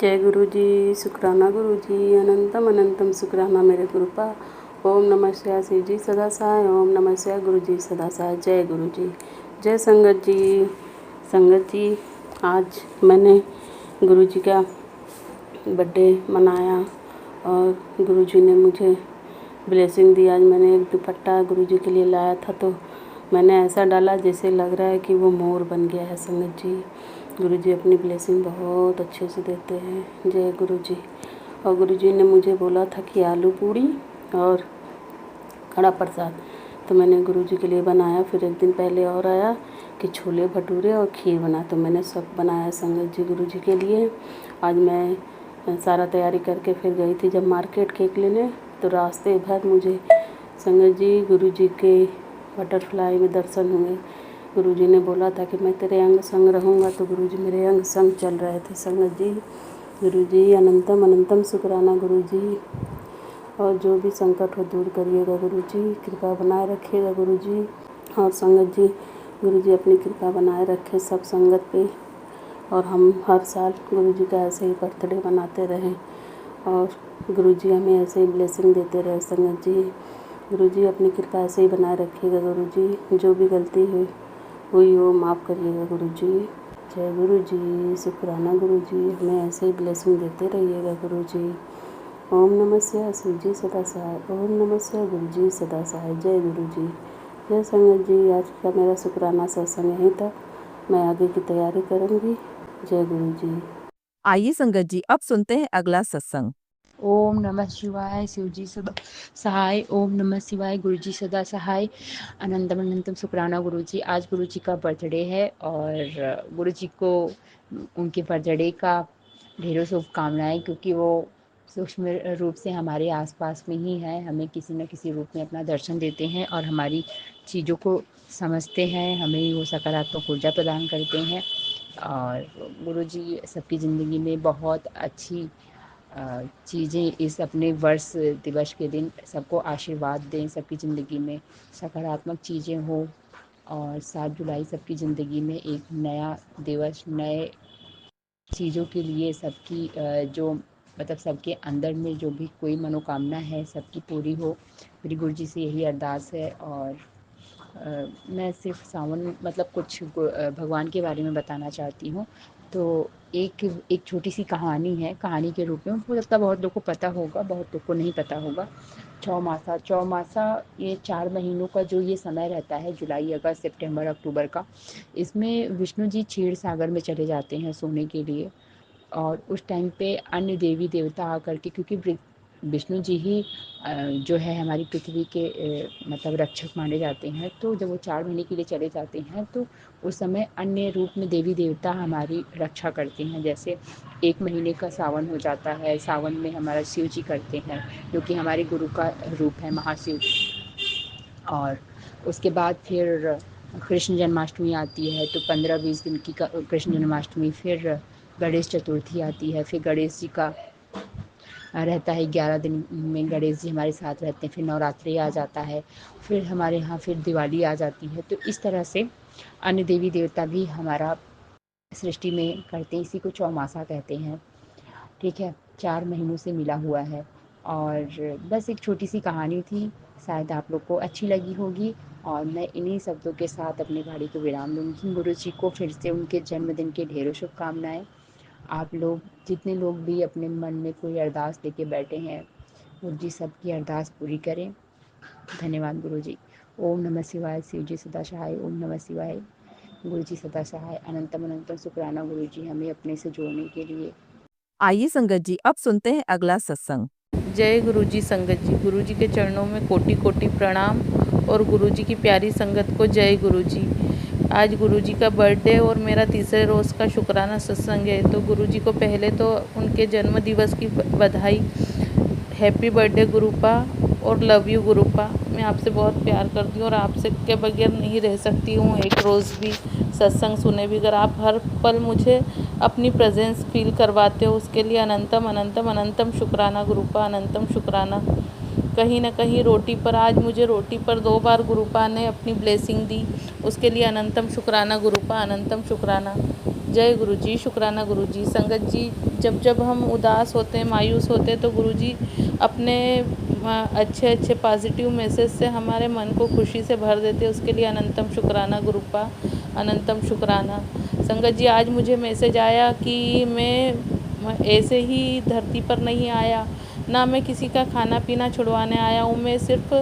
जय गुरु जी, शुक्राना गुरु जी, अनंतम अनंतम शुक्राना मेरे गुरुपा। ओम नमः शिवाय शिव जी सदा सहाय, ओम नमः शिवाय गुरु जी सदा सहाय। जय गुरु जी, जय संगत जी। संगत जी, आज मैंने गुरु जी का बर्थडे मनाया और गुरु जी ने मुझे ब्लेसिंग दी। आज मैंने एक दुपट्टा गुरु जी के लिए लाया था, तो मैंने ऐसा डाला जैसे लग रहा है कि वो मोर बन गया है। संगत जी, गुरु जी अपनी ब्लेसिंग बहुत अच्छे से देते हैं। जय गुरु जी। और गुरु जी ने मुझे बोला था कि आलू पूड़ी और कड़ा प्रसाद, तो मैंने गुरु जी के लिए बनाया। फिर एक दिन पहले और आया कि छोले भटूरे और खीर बना, तो मैंने सब बनाया संगत जी गुरु जी के लिए। आज मैं सारा तैयारी करके फिर गई थी जब मार्केट केक लेने, तो रास्ते भर मुझे संगत जी गुरु जी के बटरफ्लाई में दर्शन हुए। गुरु जी ने बोला था कि मैं तेरे अंग संग रहूँगा, तो गुरु जी मेरे अंग संग चल रहे थे। संगत जी गुरु जी, अनंतम अनंतम शुक्राना गुरु जी। और जो भी संकट हो दूर करिएगा गुरु जी, कृपा बनाए रखिएगा गुरु जी। और संगत जी गुरु जी अपनी कृपा बनाए रखे सब संगत पे, और हम हर साल गुरु जी का ऐसे ही बर्थडे मनाते रहें और गुरु जी हमें ऐसे ही ब्लेसिंग देते रहे। संगत जी गुरु जी अपनी कृपा ऐसे ही बनाए रखिएगा गुरु जी। जो भी गलती हुई वो माफ़ करिएगा गुरु जी। जय गुरु जी, शुक्राना गुरु जी, हमें ऐसे ही ब्लेसिंग देते रहिएगा गुरु जी। ओम नमः शिवाय शिव जी सदा सहाय, ओम नमः शिवाय गुरु जी सदा सहाय। जय गुरु जी, जय संगत जी। आज का मेरा शुक्राना सत्संग यहीं तक, मैं आगे की तैयारी करूँगी। जय गुरु जी। आइए संगत जी, अब सुनते हैं अगला सत्संग। ओम नमः शिवाय शिव जी सदा सहाय, ओम नमः शिवाय गुरु जी सदा सहाय, अनंतम अनंतम शुक्राना गुरु जी। आज गुरु जी का बर्थडे है और गुरु जी को उनके बर्थडे का ढेरों शुभकामनाएं, क्योंकि वो सूक्ष्म रूप से हमारे आसपास में ही है, हमें किसी न किसी रूप में अपना दर्शन देते हैं और हमारी चीज़ों को समझते हैं, हमें वो सकारात्मक ऊर्जा प्रदान करते हैं। और गुरु जी सबकी ज़िंदगी में बहुत अच्छी चीज़ें इस अपने वर्ष दिवस के दिन सबको आशीर्वाद दें, सबकी ज़िंदगी में सकारात्मक चीज़ें हो। और 7 जुलाई सबकी ज़िंदगी में एक नया दिवस, नए चीज़ों के लिए सबकी जो मतलब सबके अंदर में जो भी कोई मनोकामना है सबकी पूरी हो। मेरी गुरु जी से यही अरदास है। और मैं सिर्फ सावन मतलब कुछ भगवान के बारे में बताना चाहती हूँ। तो एक छोटी सी कहानी है, कहानी के रूप में। हो सकता है बहुत लोगों को पता होगा, बहुत लोग को नहीं पता होगा। चौमासा ये 4 महीनों का जो ये समय रहता है, जुलाई, अगस्त, सितंबर, अक्टूबर का, इसमें विष्णु जी क्षीर सागर में चले जाते हैं सोने के लिए। और उस टाइम पे अन्य देवी देवता आकर के, क्योंकि विष्णु जी ही जो है हमारी पृथ्वी के मतलब रक्षक माने जाते हैं, तो जब वो 4 महीने के लिए चले जाते हैं तो उस समय अन्य रूप में देवी देवता हमारी रक्षा करते हैं। जैसे 1 महीने का सावन हो जाता है, सावन में हमारा शिव जी करते हैं, जो कि हमारे गुरु का रूप है, महाशिव। और उसके बाद फिर कृष्ण जन्माष्टमी आती है, तो 15-20 दिन की कृष्ण जन्माष्टमी। फिर गणेश चतुर्थी आती है, फिर गणेश जी का रहता है 11 दिन में गणेश जी हमारे साथ रहते हैं। फिर नवरात्रि आ जाता है, फिर हमारे यहाँ फिर दिवाली आ जाती है। तो इस तरह से अन्य देवी देवता भी हमारा सृष्टि में करते हैं, इसी को चौमासा कहते हैं। ठीक है, 4 महीनों से मिला हुआ है। और बस एक छोटी सी कहानी थी, शायद आप लोग को अच्छी लगी होगी। और मैं इन्हीं शब्दों के साथ अपनी वाणी को विराम दूंगी। गुरु जी को फिर से उनके जन्मदिन की ढेरों शुभकामनाएं। आप लोग जितने लोग भी अपने मन में कोई अरदास लेके बैठे हैं, गुरु जी सबकी अरदास पूरी करें। धन्यवाद गुरु जी। ओम नमः शिवाय शिव जी सदा सहाय, ओम नमः शिवाय गुरु जी सदा सहाय, अनंतम अनंतम शुक्राना गुरु जी हमें अपने से जोड़ने के लिए। आइए संगत जी, अब सुनते हैं अगला सत्संग। जय गुरु जी। संगत जी, गुरु जी के चरणों में कोटि कोटि प्रणाम और गुरु जी की प्यारी संगत को जय गुरु जी। आज गुरु जी का बर्थडे और मेरा तीसरे रोज़ का शुक्राना सत्संग है, तो गुरु जी को पहले तो उनके जन्म दिवस की बधाई। हैप्पी बर्थडे गुरुपा और लव यू गुरुपा। मैं आपसे बहुत प्यार करती हूँ और आपसे के बगैर नहीं रह सकती हूँ एक रोज़ भी, सत्संग सुने बिगर। आप हर पल मुझे अपनी प्रेजेंस फील करवाते हो, उसके लिए अनंतम अनंतम अनंतम शुक्राना गुरुपा, अनंतम शुक्राना। कहीं ना कहीं रोटी पर, आज मुझे रोटी पर 2 बार गुरुपा ने अपनी ब्लेसिंग दी, उसके लिए अनंतम शुक्राना गुरुपा, अनंतम शुक्राना। जय गुरु जी। शुक्राना गुरु जी। संगत जी, जब जब हम उदास होते हैं, मायूस होते हैं, तो गुरु जी अपने अच्छे अच्छे पॉजिटिव मैसेज से हमारे मन को खुशी से भर देते हैं। उसके लिए अनंतम शुक्राना गुरुपा, अनंतम शुक्राना। संगत जी, आज मुझे मैसेज आया कि मैं ऐसे ही धरती पर नहीं आया, ना मैं किसी का खाना पीना छुड़वाने आया हूँ। मैं सिर्फ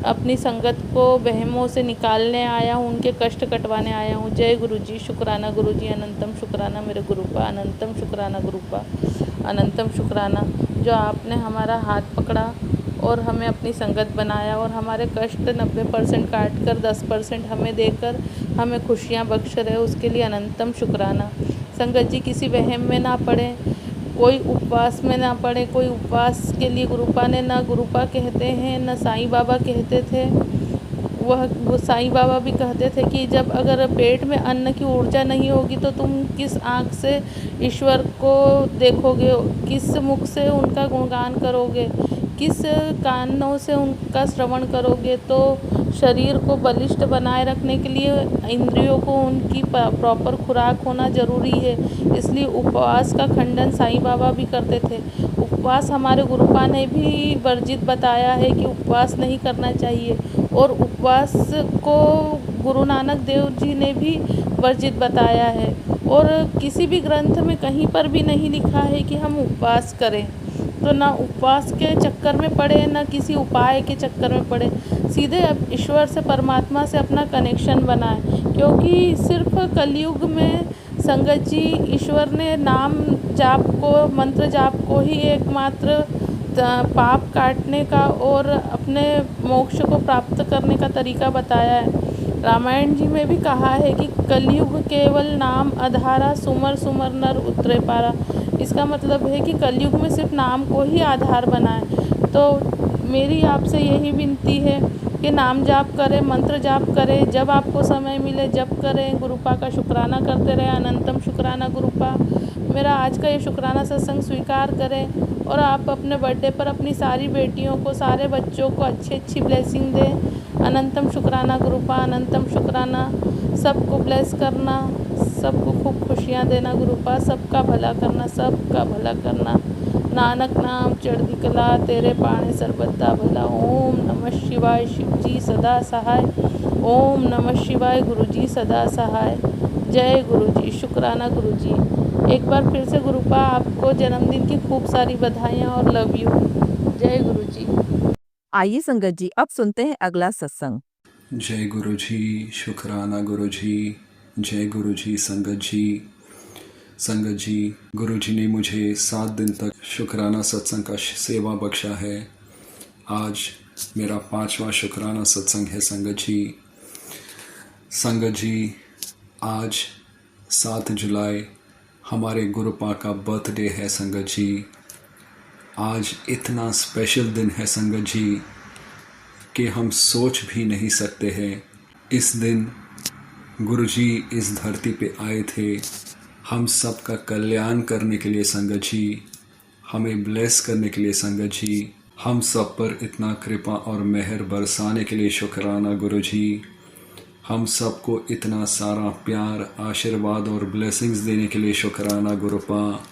अपनी संगत को वहमों से निकालने आया हूँ, उनके कष्ट कटवाने आया हूँ। जय गुरु जी। शुक्राना गुरु जी। अनंतम शुक्राना मेरे गुरुपा, अनंतम शुक्राना गुरुपा, अनंतम शुक्राना। जो आपने हमारा हाथ पकड़ा और हमें अपनी संगत बनाया और हमारे कष्ट 90% काट कर 10% हमें देकर हमें खुशियाँ बख्श रहे, उसके लिए अनंतम शुक्राना। संगत जी, किसी वहम में ना पड़े, कोई उपवास में ना पड़े। कोई उपवास के लिए गुरुपा ने, ना गुरुपा कहते हैं ना साईं बाबा कहते थे। वो साईं बाबा भी कहते थे कि जब अगर पेट में अन्न की ऊर्जा नहीं होगी तो तुम किस आँख से ईश्वर को देखोगे, किस मुख से उनका गुणगान करोगे, किस कानों से उनका श्रवण करोगे। तो शरीर को बलिष्ठ बनाए रखने के लिए इंद्रियों को उनकी प्रॉपर खुराक होना ज़रूरी है। इसलिए उपवास का खंडन साईं बाबा भी करते थे। उपवास हमारे गुरुपा ने भी वर्जित बताया है कि उपवास नहीं करना चाहिए, और उपवास को गुरु नानक देव जी ने भी वर्जित बताया है। और किसी भी ग्रंथ में कहीं पर भी नहीं लिखा है कि हम उपवास करें। तो ना उपवास के चक्कर में पड़े, ना किसी उपाय के चक्कर में पड़े, सीधे ईश्वर से, परमात्मा से अपना कनेक्शन बनाएं। क्योंकि सिर्फ कलयुग में संगत जी ईश्वर ने नाम जाप को, मंत्र जाप को ही एकमात्र पाप काटने का और अपने मोक्ष को प्राप्त करने का तरीका बताया है। रामायण जी में भी कहा है कि कलयुग केवल नाम आधारा, सुमर सुमर नर उतरे पारा। इसका मतलब है कि कलयुग में सिर्फ नाम को ही आधार बनाएं। तो मेरी आपसे यही विनती है कि नाम जाप करें, मंत्र जाप करें, जब आपको समय मिले जप करें, गुरुपा का शुक्राना करते रहें। अनंतम शुक्राना गुरुपा। मेरा आज का ये शुक्राना सत्संग स्वीकार करें और आप अपने बर्थडे पर अपनी सारी बेटियों को, सारे बच्चों को अच्छी ब्लेसिंग दें। अनंतम शुक्राना गुरुपा, अनंतम शुक्राना। सबको ब्लेस करना, सबको खूब खुशियाँ देना गुरुपा, सबका भला करना, सबका भला करना। नानक नाम चढ़दी कला, तेरे पाणे सर्बदा भला। ओम नमः शिवाय। शिव जी सदा सहाय। ओम नमः शिवाय। गुरु जी सदा सहाय। जय गुरु जी। शुक्राना गुरु जी। एक बार फिर से गुरुपा, आपको जन्मदिन की खूब सारी बधाइयाँ और लव यू। जय गुरु जी। आइए संगत जी, अब सुनते हैं अगला सत्संग। जय गुरु जी। शुक्राना गुरु जी। जय गुरु जी। संगत जी, गुरु जी ने मुझे 7 दिन तक शुक्राना सत्संग का सेवा बख्शा है। आज मेरा 5वां शुक्राना सत्संग है संगत जी। आज 7 जुलाई हमारे गुरुपा का बर्थडे है संगत जी। आज इतना स्पेशल दिन है संगत जी कि हम सोच भी नहीं सकते हैं। इस दिन गुरुजी इस धरती पे आए थे हम सब का कल्याण करने के लिए संगत जी, हमें ब्लेस करने के लिए संगत जी, हम सब पर इतना कृपा और मेहर बरसाने के लिए शुक्राना गुरुजी। हम सबको इतना सारा प्यार, आशीर्वाद और ब्लेसिंग्स देने के लिए शुक्राना गुरुपा।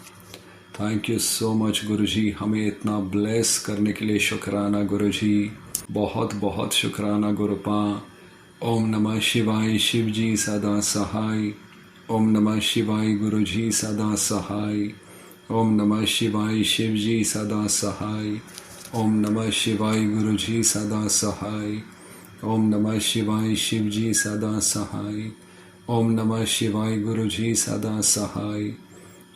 थैंक यू सो मच गुरुजी, हमें इतना ब्लेस करने के लिए शुक्राना गुरुजी। बहुत बहुत शुक्राना गुरुपा। ओम नमः शिवाय। शिव जी सदा सहाय। ओम नमः शिवाय। गुरु जी सदा सहाय। ओम नमः शिवाय। शिव जी सदा सहाय। ओम नमः शिवाय। गुरु जी सदा सहाय। ओम नमः शिवाय। शिव जी सदा सहाय। ओम नमः शिवाय। गुरु जी सदा सहाय।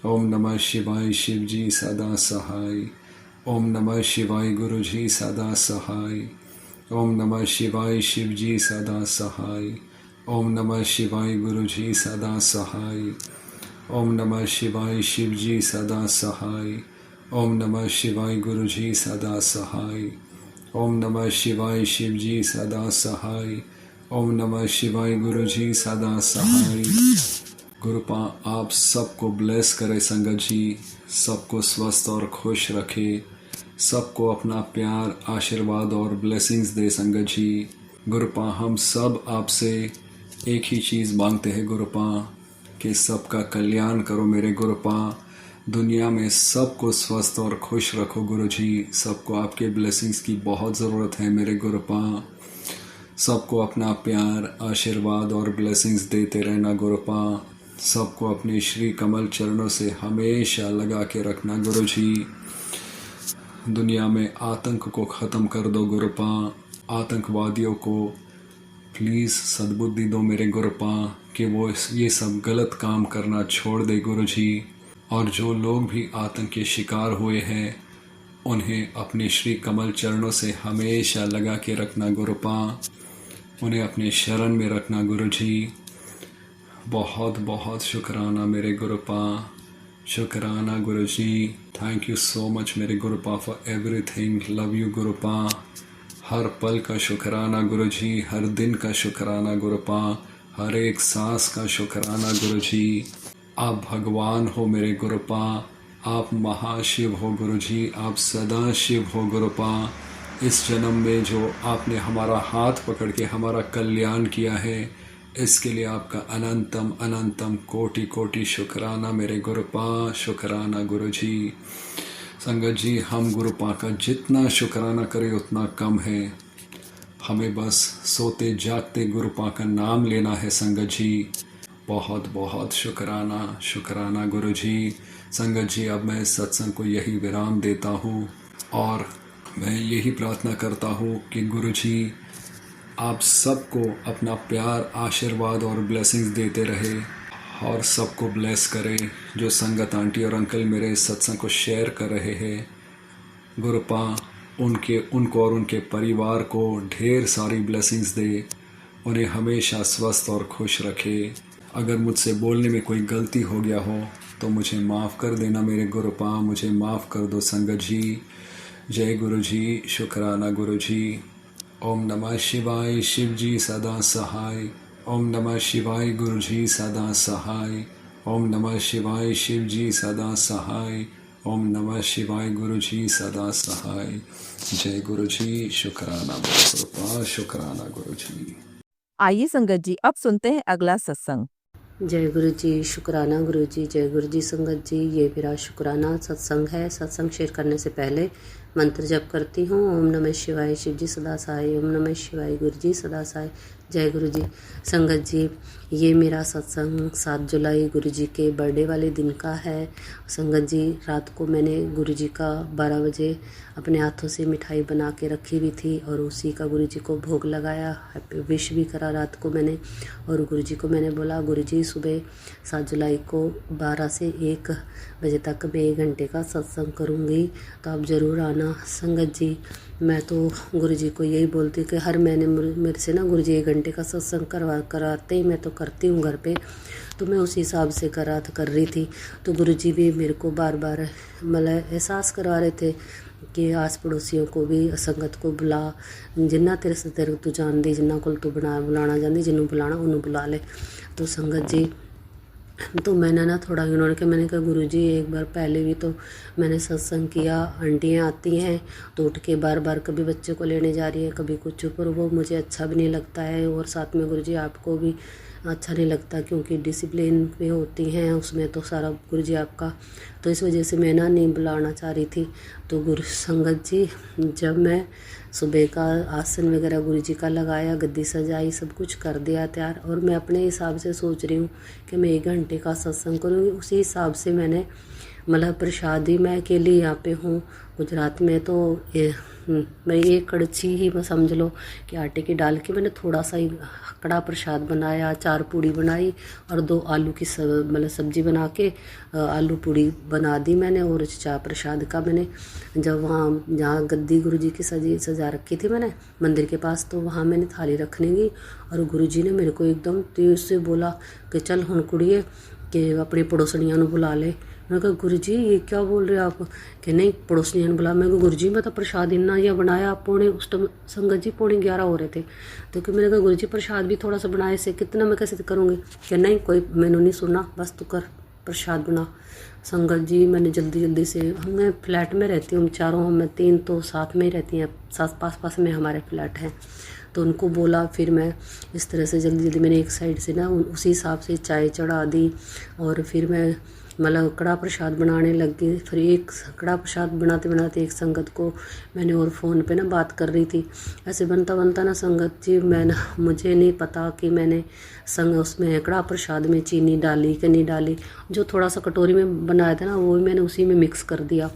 ओम नमः शिवाय। शिव जी सदा सहाय। ओम नमः शिवाय। गुरु जी सदा सहाय। ओम नमः शिवाय। शिव जी सदा सहाय। ओम नमः शिवाय। गुरु जी सदा सहाय। ओम नमः शिवाय। शिव जी सदा सहाय। ओम नमः शिवाय। गुरु जी सदा सहाय। ओम नमः शिवाय। शिव जी सदा सहाय। ओम नमः शिवाय। गुरु जी सदा सहाय। गुरुपा आप सबको ब्लेस करे संगत जी, सबको स्वस्थ और खुश रखे, सबको अपना प्यार, आशीर्वाद और ब्लेसिंग्स दे संगत जी। गुरुपा हम सब आपसे एक ही चीज़ मांगते हैं गुरुपा कि सबका कल्याण करो मेरे गुरुपा। दुनिया में सबको स्वस्थ और खुश रखो गुरुजी। सबको आपके ब्लेसिंग्स की बहुत ज़रूरत है मेरे गुरुपा। सबको अपना प्यार, आशीर्वाद और ब्लेसिंग्स देते रहना गुरुपा। सबको अपने श्री कमल चरणों से हमेशा लगा के रखना गुरुजी। दुनिया में आतंक को ख़त्म कर दो गुरुपा। आतंकवादियों को प्लीज़ सद्बुद्धि दो मेरे गुरुपा कि वो ये सब गलत काम करना छोड़ दे गुरुजी। और जो लोग भी आतंक के शिकार हुए हैं उन्हें अपने श्री कमल चरणों से हमेशा लगा के रखना गुरुपा। उन्हें अपने शरण में रखना गुरुजी। बहुत बहुत शुक्राना मेरे गुरुपा। शुक्राना गुरुजी। थैंक यू सो मच मेरे गुरुपा फॉर एवरीथिंग। Love you गुरुपा। हर पल का शुक्राना गुरुजी। हर दिन का शुक्राना गुरुपा। हर एक सांस का शुक्राना गुरुजी। आप भगवान हो मेरे गुरुपा। आप महाशिव हो गुरुजी। आप सदा शिव हो गुरुपा। इस जन्म में जो आपने हमारा हाथ पकड़ के हमारा कल्याण किया है इसके लिए आपका अनंतम अनंतम कोटि कोटि शुक्राना मेरे गुरुपा। शुक्राना गुरुजी। संगत जी, हम गुरुपा का जितना शुक्राना करें उतना कम है। हमें बस सोते जागते गुरुपा का नाम लेना है संगत जी। बहुत बहुत शुक्राना शुक्राना गुरुजी। संगत जी, अब मैं इस सत्संग को यही विराम देता हूँ और मैं यही प्रार्थना करता हूँ कि गुरुजी आप सबको अपना प्यार, आशीर्वाद और ब्लेसिंग्स देते रहे और सबको ब्लेस करें। जो संगत आंटी और अंकल मेरे इस सत्संग को शेयर कर रहे हैं, गुरुपा उनको और उनके परिवार को ढेर सारी ब्लेसिंग्स दे। उन्हें हमेशा स्वस्थ और खुश रखे। अगर मुझसे बोलने में कोई गलती हो गया हो तो मुझे माफ़ कर देना मेरे गुरुपा। मुझे माफ़ कर दो संगत जी। जय गुरु जी। शुक्राना गुरु जी। ओम नमः शिवाय। शिव जी सदा सहाय। ओम नमः शिवाय। गुरु जी सदा सहाय। ओम नमः शिवाय। शिव जी सदा सहाय। ओम नमः शिवाय। गुरु जी सदा सहाय। जय गुरु जी। शुक्राना गुरुपा। शुक्राना गुरु जी। आइए संगत जी, अब सुनते हैं अगला सत्संग। जय गुरु जी। शुक्राना गुरु जी। जय गुरु जी। संगत जी, ये मेरा शुक्राना सत्संग है। सत्संग शेयर करने से पहले मंत्र जप करती हूँ। ओम नमः शिवाय। शिव जी सदा सहाय। ओम नमः शिवाय। गुरु जी सदा सहाय। जय गुरु जी। संगत जी, ये मेरा सत्संग 7 जुलाई गुरु जी के बर्थडे वाले दिन का है। संगत जी, रात को मैंने गुरु जी का 12 बजे अपने हाथों से मिठाई बना के रखी हुई थी और उसी का गुरु जी को भोग लगाया। हैप्पी विश भी करा रात को मैंने। और गुरु जी को मैंने बोला, गुरु जी सुबह 7 जुलाई को 12 से 1 बजे तक मैं 1 घंटे का सत्संग करूँगी, तो आप ज़रूर आना। संगत जी, मैं तो गुरु जी को यही बोलती हूँ कि हर महीने मेरे से ना गुरु जी 1 घंटे का सत्संग कराते ही मैं तो करती हूँ घर पे, तो मैं उसी हिसाब से कर रही थी। तो गुरु जी भी मेरे को बार बार मतलब एहसास करवा रहे थे कि आस पड़ोसियों को भी संगत को बुला, जिन्ना तेरे तू जान दी, जिन्ना को तू बुलाना जानती, जिन्हों बुलाना उन्होंने बुला ले। तो संगत जी, तो मैंने ना थोड़ा इग्नोर किया। मैंने कहा गुरु जी एक बार पहले भी तो मैंने सत्संग किया, आंटियाँ आती हैं तो उठ के बार बार कभी बच्चे को लेने जा रही है, कभी कुछ, पर वो मुझे अच्छा भी नहीं लगता है। और साथ में गुरु जी आपको भी अच्छा नहीं लगता क्योंकि डिसिप्लिन पे होती हैं उसमें तो सारा गुरु जी आपका, तो इस वजह से मैं ना नहीं बुलाना चाह रही थी। तो गुरु संगत जी, जब मैं सुबह का आसन वगैरह गुरु जी का लगाया, गद्दी सजाई, सब कुछ कर दिया तैयार, और मैं अपने हिसाब से सोच रही हूँ कि मैं 1 घंटे का सत्संग करूँगी। उसी हिसाब से मैंने मतलब प्रसाद ही, मैं अकेली यहाँ पे हूँ गुजरात में, तो मैं ये कड़छी ही मैं समझ लो कि आटे की डाल के मैंने थोड़ा सा ही कड़ा प्रसाद बनाया, 4 पूड़ी बनाई और 2 आलू की मतलब सब्जी बना के आलू पूड़ी बना दी मैंने। और चाय प्रसाद का मैंने जब वहाँ जहाँ गद्दी गुरु जी की सजा रखी थी मैंने मंदिर के पास, तो वहाँ मैंने थाली रखने की, और गुरु जी ने मेरे को एकदम तेज से बोला कि चल हुण कुड़िए कि अपनी पड़ोसनियां नूं बुला ले। मैं कहा गुरु जी ये क्या बोल रहे हो आप? कि नहीं पड़ोसनियां ने बुला। मैं कहा गुरु जी मैं तो प्रसाद इन्ना या बनाया, पौने उस टाइम संगत जी 11:15 हो रहे थे, तो कि मैंने कहा गुरु जी प्रसाद भी थोड़ा सा बनाए से कितना मैं कैसे करूँगी? कि नहीं कोई मैंने नहीं सुनना, बस तू कर प्रसाद बना। संगत जी मैंने जल्दी से, मैं फ्लैट में रहती हूँ, चारों हम 3 तो साथ में ही रहती हैं, पास में हमारे फ्लैट हैं। तो उनको बोला, फिर मैं इस तरह से जल्दी जल्दी मैंने एक साइड से ना उसी हिसाब से चाय चढ़ा दी, और फिर मैं मतलब कड़ा प्रसाद बनाने लग गई। फिर एक कड़ा प्रसाद बनाते बनाते एक संगत को मैंने और फ़ोन पे ना बात कर रही थी। ऐसे बनता बनता ना संगत जी, मैं ना मुझे नहीं पता कि मैंने उसमें कड़ा प्रसाद में चीनी डाली कि नहीं डाली। जो थोड़ा सा कटोरी में बनाया था ना, वो भी मैंने उसी में मिक्स कर दिया।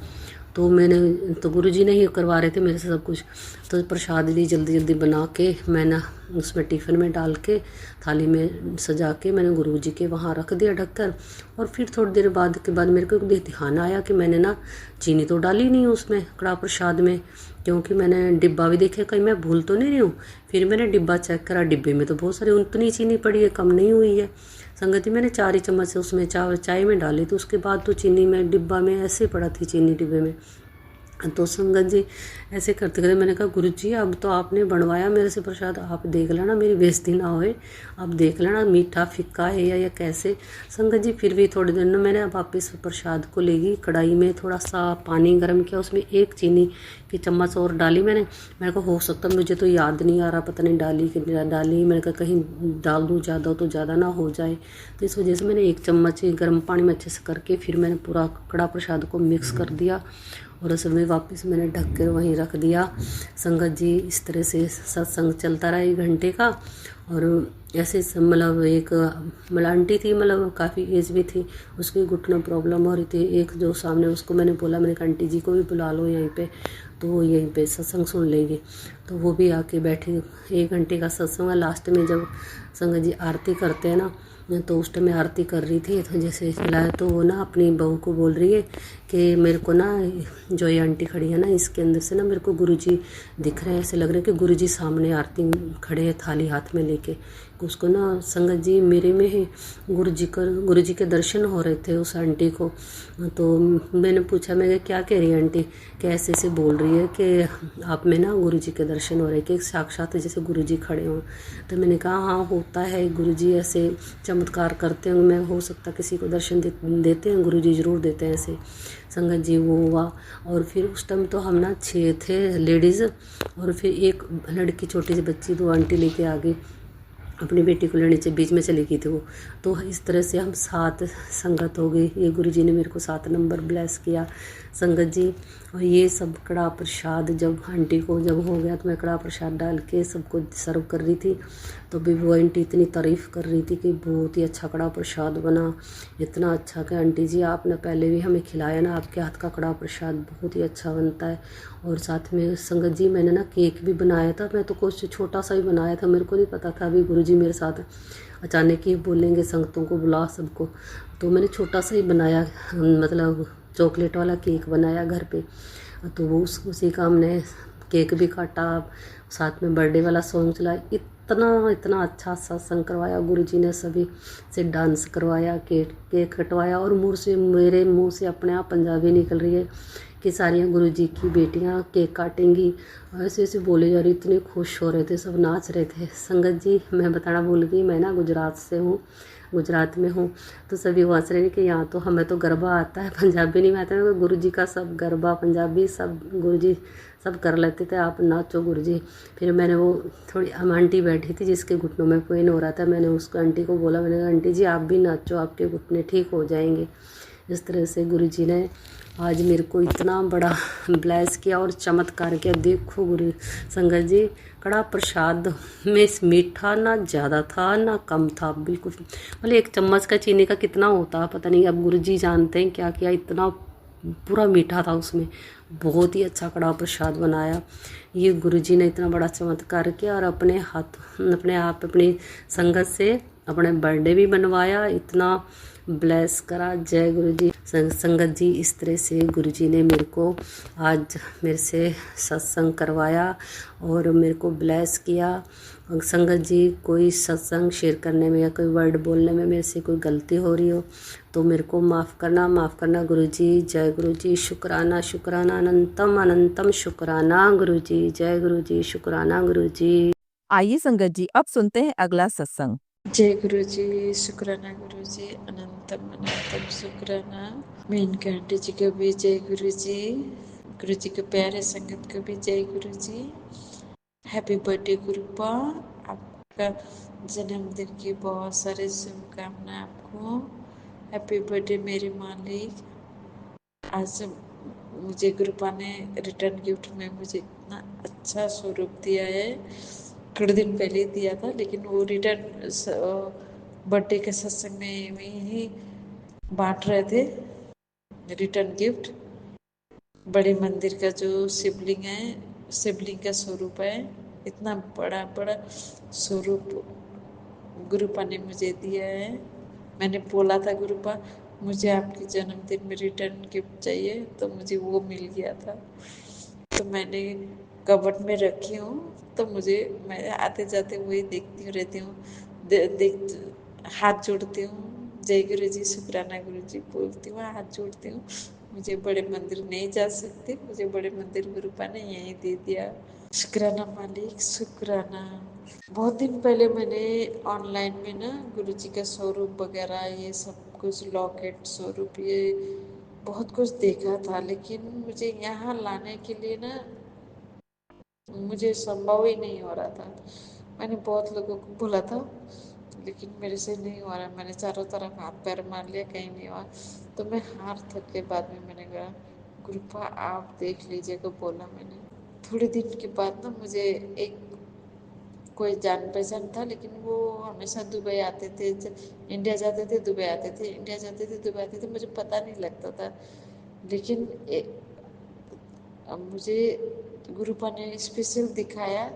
तो मैंने तो गुरुजी ने ही करवा रहे थे मेरे से सब कुछ। तो प्रसाद भी जल्दी जल्दी बना के मैं ना उसमें टिफ़िन में डाल के थाली में सजा के मैंने गुरुजी के वहाँ रख दिया ढककर। और फिर थोड़ी देर बाद के बाद मेरे को ध्यान आया कि मैंने ना चीनी तो डाली नहीं उसमें कड़ा प्रसाद में, क्योंकि मैंने डिब्बा भी देखे कहीं मैं भूल तो नहीं रही हूँ। फिर मैंने डिब्बा चेक करा, डिब्बे में तो बहुत सारी उतनी चीनी पड़ी है, कम नहीं हुई है। संगत जी मैंने 4 ही चम्मच से उसमें चाय में डाली, तो उसके बाद तो चीनी में डिब्बा में ऐसे पड़ा थी चीनी डिब्बे में। तो संगत जी ऐसे करते करते मैंने कहा, गुरुजी अब तो आपने बनवाया मेरे से प्रसाद, आप देख लेना मेरी बेइज्जती ना होए, आप देख लेना मीठा फिक्का है या कैसे। संगत जी फिर भी थोड़ी देर में मैंने वापस प्रसाद को लेगी, कढ़ाई में थोड़ा सा पानी गर्म किया, उसमें 1 चीनी की चम्मच और डाली मैंने कहा हो सकता मुझे तो याद नहीं आ रहा, पता नहीं डाली कि नहीं डाली। मैंने कहा कहीं डाल दूँ ज़्यादा तो ज़्यादा ना हो जाए, तो इस वजह से मैंने 1 चम्मच गर्म पानी में अच्छे से करके फिर मैंने पूरा कड़ा प्रसाद को मिक्स कर दिया, और उस में वापस मैंने ढक कर वहीं रख दिया। संगत जी इस तरह से सत्संग चलता रहा 1 घंटे का। और ऐसे मतलब एक मतलब आंटी थी, मतलब काफ़ी एज भी थी, उसकी घुटना प्रॉब्लम हो रही थी। एक जो सामने उसको मैंने बोला, मैंने कहा आंटी जी को भी बुला लो यहीं पे, तो वो यहीं पे सत्संग सुन लेंगे। तो वो भी आके बैठी, 1 घंटे का सत्संग। लास्ट में जब संगत जी आरती करते हैं ना, तो उस टाइम मैं आरती कर रही थी, तो जैसे चलाया तो वो ना अपनी बहू को बोल रही है कि मेरे को ना जो ये आंटी खड़ी है ना, इसके अंदर से ना मेरे को गुरुजी दिख रहे हैं, ऐसे लग रहा है कि गुरुजी सामने आरती खड़े हैं थाली हाथ में लेके। उसको ना संगत जी मेरे में ही गुरुजी के दर्शन हो रहे थे उस आंटी को। तो मैंने पूछा, मैं क्या कह रही है आंटी, कि ऐसे ऐसे बोल रही है कि आप में ना गुरुजी के दर्शन हो रहे हैं, कि साक्षात जैसे गुरुजी खड़े हों। तो मैंने कहा हाँ होता है, गुरुजी ऐसे चमत्कार करते हैं, मैं हो सकता किसी को दर्शन देते हैं, गुरुजी ज़रूर देते हैं ऐसे। संगत जी वो हुआ। और फिर उस टाइम तो हम ना 6 थे लेडीज़, और फिर एक लड़की छोटी सी बच्ची, 2 आंटी लेके आ गई, अपनी बेटी को लेने बीच में चली गई थी वो। तो इस तरह से हम 7 संगत हो गई। ये गुरुजी ने मेरे को 7 नंबर ब्लेस किया संगत जी। और ये सब कड़ा प्रसाद जब आंटी को जब हो गया, तो मैं कड़ा प्रसाद डाल के सबको सर्व कर रही थी। तो भी वो आंटी इतनी तारीफ़ कर रही थी कि बहुत ही अच्छा कड़ा प्रसाद बना, इतना अच्छा कि आंटी जी आपने पहले भी हमें खिलाया ना, आपके हाथ का कड़ा प्रसाद बहुत ही अच्छा बनता है। और साथ में संगत जी मैंने ना केक भी बनाया था, मैं तो कुछ छोटा सा ही बनाया था, मेरे को नहीं पता था अभी गुरुजी मेरे साथ अचानक ही बोलेंगे संगतों को बुला सबको। तो मैंने छोटा सा ही बनाया, मतलब चॉकलेट वाला केक बनाया घर पे। तो वो उसी का हमने केक भी काटा, साथ में बर्थडे वाला सॉन्ग चलाया। इतना अच्छा सत्संग करवाया गुरुजी ने, सभी से डांस करवाया, केक कटवाया। और मेरे मुंह से अपने आप पंजाबी निकल रही है कि सारियाँ गुरुजी की बेटियां केक काटेंगी, ऐसे ऐसे बोले जा रही, इतने खुश हो रहे थे, सब नाच रहे थे। संगत जी मैं बताना भूल गई, मैं ना गुजरात से हूँ, गुजरात में हूँ। तो सभी हंस रहे हैं कि यहाँ तो हमें तो गरबा आता है, पंजाबी नहीं आता है। गुरुजी का सब गरबा पंजाबी सब गुरुजी सब कर लेते थे, आप नाचो गुरुजी। फिर मैंने वो थोड़ी आंटी बैठी थी जिसके घुटनों में पेन हो रहा था, मैंने उसको आंटी को बोला, मैंने कहा आंटी जी आप भी नाचो, आपके घुटने ठीक हो जाएंगे। इस तरह से गुरुजी ने आज मेरे को इतना बड़ा ब्लेस किया और चमत्कार किया। देखो गुरु संगत जी, कड़ा प्रसाद में मीठा ना ज़्यादा था ना कम था, बिल्कुल मतलब 1 चम्मच का चीनी का कितना होता है पता नहीं, अब गुरुजी जानते हैं क्या किया, इतना पूरा मीठा था उसमें, बहुत ही अच्छा कड़ा प्रसाद बनाया। ये गुरुजी ने इतना बड़ा चमत्कार किया और अपने आप अपनी संगत से अपने बर्थडे भी बनवाया, इतना ब्लेस करा। जय गुरुजी। संगत जी इस तरह से गुरुजी ने मेरे को आज मेरे से सत्संग करवाया और मेरे को ब्लेस किया। संगत जी कोई सत्संग शेयर करने में या कोई वर्ड बोलने में मेरे से कोई गलती हो रही हो तो मेरे को माफ़ करना गुरुजी। जय गुरुजी। शुक्राना शुक्राना अनंतम अनंतम शुक्राना गुरुजी। जय गुरुजी। शुक्राना गुरुजी। आइए संगत जी अब सुनते हैं अगला सत्संग। जय गुरु जी। शुक्राना गुरु जी। अनंतम अनंतम शुक्राना। मेनका आंटी जी को भी जय गुरु जी। गुरु जी के प्यारे संगत को भी जय गुरु जी। Happy birthday गुरुपा। आपका जन्मदिन की बहुत सारी शुभकामनाएं आपको। हैप्पी बर्थडे मेरे मालिक। आज मुझे गुरुपा ने रिटर्न गिफ्ट में मुझे इतना अच्छा स्वरूप दिया है। थोड़े दिन पहले दिया था, लेकिन वो रिटर्न बर्थडे के सत्संग में ही बांट रहे थे रिटर्न गिफ्ट। बड़े मंदिर का जो शिवलिंग है, शिवलिंग का स्वरूप है, इतना बड़ा बड़ा स्वरूप गुरुपा ने मुझे दिया है। मैंने बोला था गुरुपा मुझे आपके जन्मदिन में रिटर्न गिफ्ट चाहिए, तो मुझे वो मिल गया था। तो मैंने कबर्ड में रखी हूँ, तो मैं आते जाते वही देखती रहती हूँ। हाथ जोड़ती हूँ, जय गुरु जी, शुक्राना गुरु जी बोलती हूँ, हाथ जोड़ती हूँ। मुझे बड़े मंदिर नहीं जा सकती, मुझे बड़े मंदिर गुरुपा ने यहीं दे दिया। शुक्राना मालिक, शुक्राना। बहुत दिन पहले मैंने ऑनलाइन में ना गुरु जी का स्वरूप वगैरह ये सब कुछ लॉकेट स्वरूप ये बहुत कुछ देखा था, लेकिन मुझे यहाँ लाने के लिए ना मुझे संभव ही नहीं हो रहा था। मैंने बहुत लोगों को बोला था, लेकिन मेरे से नहीं हो रहा। मैंने चारों तरफ हाथ पैर मार लिया, कहीं नहीं हुआ। तो मैं हार थक के बाद में मैंने कहा गुरुपा आप देख लीजिएगा, बोला मैंने। थोड़े दिन के बाद ना मुझे एक कोई जान पहचान था, लेकिन वो हमेशा दुबई आते थे, इंडिया जाते थे दुबई आते थे, इंडिया जाते थे दुबई आते थे, मुझे पता नहीं लगता था। लेकिन अब मुझे गुरुपा ने स्पेशल दिखाया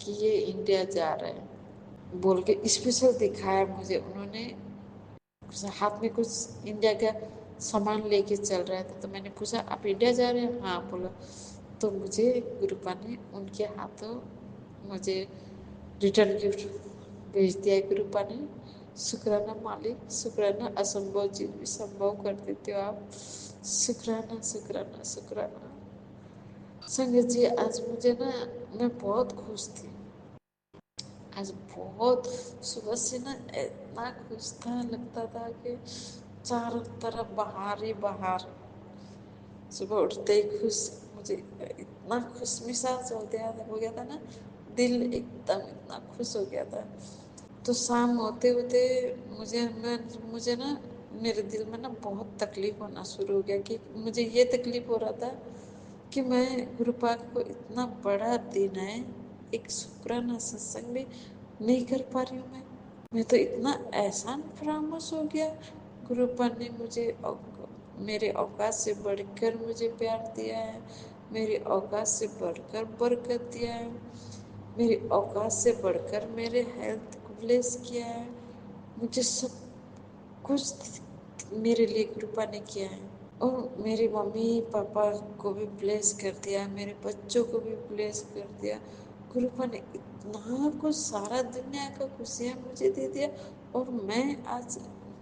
कि ये इंडिया जा रहे हैं बोल के, स्पेशल दिखाया मुझे उन्होंने। हाथ में कुछ इंडिया का सामान लेके चल रहा था, तो मैंने पूछा आप इंडिया जा रहे हैं? हाँ बोला। तो मुझे गुरुपा ने उनके हाथों मुझे रिटर्न गिफ्ट भेज दिया गुरुपा ने। शुक्राना मालिक, शुक्राना। असंभव चीज भी संभव कर देते हो आप। शुक्राना शुक्राना शुक्राना। संगत जी, आज मुझे ना, मैं बहुत खुश थी आज, बहुत सुबह से ना इतना खुश था, लगता था कि चारों तरफ बाहर ही बाहर। सुबह उठते ही खुश, मुझे इतना खुश मिजाज हो गया था ना, दिल एकदम इतना खुश हो गया था। तो शाम होते होते मुझे ना मेरे दिल में ना बहुत तकलीफ होना शुरू हो गया कि मुझे ये तकलीफ हो रहा था कि मैं गुरुपा को इतना बड़ा दिन है, एक शुक्राना सत्संग भी नहीं कर पा रही हूँ मैं तो इतना एहसान फरामोश हो गया। गुरुपा ने मुझे मेरे औकात से बढ़कर मुझे प्यार दिया है, मेरी औकात से बढ़कर बरकत दिया है, मेरी औकात से बढ़कर मेरे हेल्थ को ब्लेस किया है। मुझे सब कुछ मेरे लिए गुरुपा ने किया है, और मेरे मम्मी पापा को भी ब्लेस कर दिया, मेरे बच्चों को भी ब्लेस कर दिया। गुरुपा ने इतना कुछ, सारा दुनिया का खुशियाँ मुझे दे दिया, और मैं आज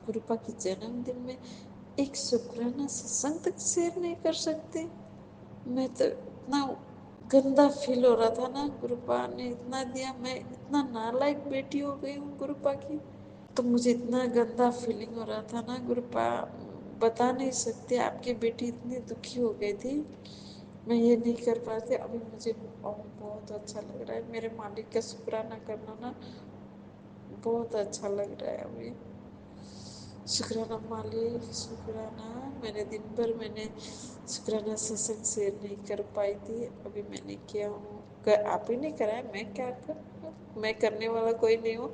गुरुपा के जन्मदिन में एक शुक्राना सत्संग तक शेयर नहीं कर सकती। मैं तो इतना गंदा फील हो रहा था ना, गुरुपा ने इतना दिया, मैं इतना नालायक बेटी हो गई हूँ गुरुपा की। तो मुझे इतना गंदा फीलिंग हो रहा था ना गुरुपा, बता नहीं सकते। आपकी बेटी इतनी दुखी हो गई थी, मैं ये नहीं कर पाती। अभी मुझे बहुत अच्छा लग रहा है, मेरे मालिक का शुक्राना करना ना बहुत अच्छा लग रहा है अभी। शुक्राना मालिक, शुक्राना। मैंने शुक्राना सत्संग शेयर नहीं कर पाई थी, अभी मैंने किया हूँ। आप ही ने कराया, मैं क्या कर, मैं करने वाला कोई नहीं हूँ।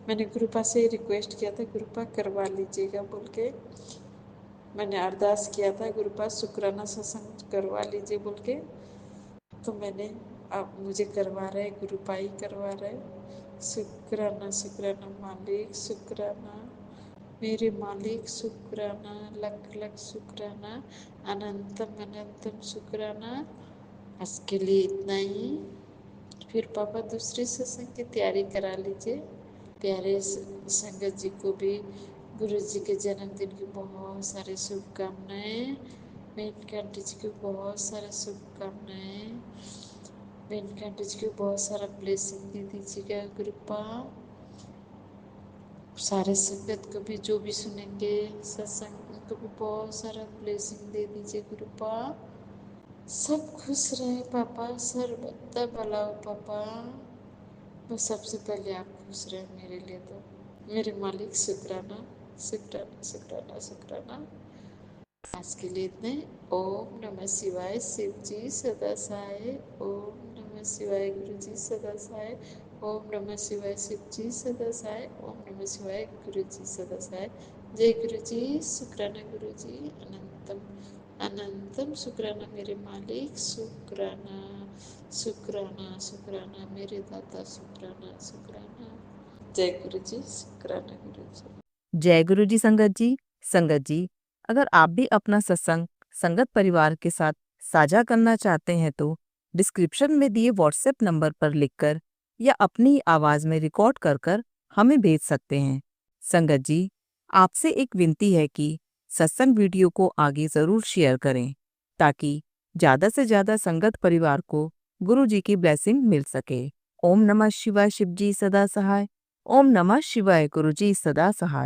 मैंने गुरुपा से रिक्वेस्ट किया था, गुरुपा करवा लीजिएगा बोल के। मैंने अरदास किया था, गुरुपा शुक्राना सत्संग करवा लीजिए बोल के। तो मैंने, अब मुझे करवा रहे, गुरुपा ही करवा रहे। शुक्राना शुक्राना मालिक, शुक्राना मेरे मालिक, शुक्राना, लख लख शुक्राना, अनंतम अनंतम शुक्राना। आज के लिए इतना ही। फिर पापा दूसरे सत्संग की तैयारी करा लीजिए। प्यारे संगत जी को भी गुरु जी के जन्मदिन की बहुत सारी शुभकामनाएं। वेंकट जी को बहुत सारी शुभकामनाएं। वेंकट जी को बहुत सारा ब्लेसिंग दे दीजिएगा कृपा। सारे संगत को भी, जो भी सुनेंगे सत्संग, उनको भी बहुत सारा ब्लेसिंग दे दीजिए कृपा। सब खुश रहे पापा, सर्वदा भला हो पापा। बस सबसे पहले आप खुश रहे मेरे लिए, तो मेरे मालिक शुक्राना शुक्राना शुक्राना शुक्राना। आज के लिए इतने। ओम नमः शिवाय शिव जी सदा सहाय। ओम नमः शिवाय गुरु जी सदा सहाय। ओम नमः शिवाय शिव जी सदा सहाय। ओम नमः शिवाय गुरु जी सदा सहाय। जय गुरु जी, शुक्राना गुरु जी, अनंतम अनंतम शुक्राना मेरे मालिक, शुक्राना शुक्राना शुक्राना मेरे दाता, शुक्राना शुक्राना। जय गुरु जी, शुक्राना गुरु जी। जय गुरु जी संगत जी, अगर आप भी अपना सत्संग संगत परिवार के साथ साझा करना चाहते हैं तो डिस्क्रिप्शन में दिए व्हाट्सएप नंबर पर लिखकर या अपनी आवाज में रिकॉर्ड कर हमें भेज सकते हैं। संगत जी, आपसे एक विनती है कि सत्संग वीडियो को आगे जरूर शेयर करें ताकि ज्यादा से ज्यादा संगत परिवार को गुरु जी की ब्लेसिंग मिल सके। ओम नमः शिवाय शिव जी सदा सहाय। ओम नमः शिवाय गुरु जी सदा सहाय।